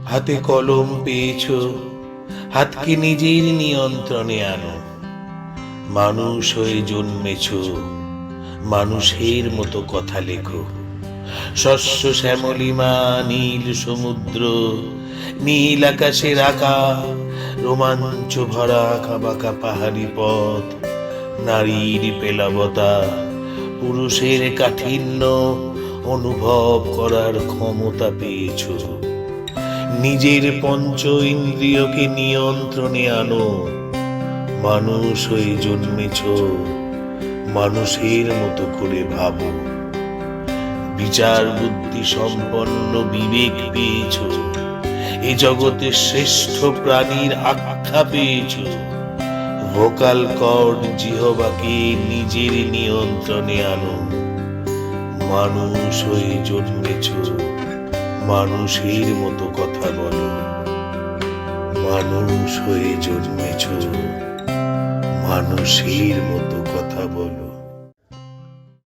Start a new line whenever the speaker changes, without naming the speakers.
হাতে কলম পেয়েছ, হাতকে নিজের নিয়ন্ত্রণে আনো। মানুষ হয়ে জন্মেছ, মানুষের মতো কথা লেখো। শস্য শ্যামলিমা, নীল সমুদ্র, নীল আকাশের আঁকা রোমাঞ্চ ভরা আঁকাবাঁকা পাহাড়ি পথ, নারীর পেলাবতা, পুরুষের কাঠিন্য অনুভব করার ক্ষমতা পেয়েছ। নিজের পঞ্চ ইন্দ্রিয়কে নিয়ন্ত্রণে আনো। মানুষ হয়ে জন্মেছ, মানুষের মতো করে ভাবো। বিচার বুদ্ধি সম্পন্ন বিবেক পেয়েছ, এ জগতের শ্রেষ্ঠ প্রাণীর আখ্যা পেয়েছ। ভোকাল কর্ড জিহ্বাকে নিজের নিয়ন্ত্রণে আনো। মানুষ হয়ে জন্মেছ, মানুষের মতো কথা বলো। মানুষ হয়ে জন্মেছ, মানুষের মতো কথা বলো।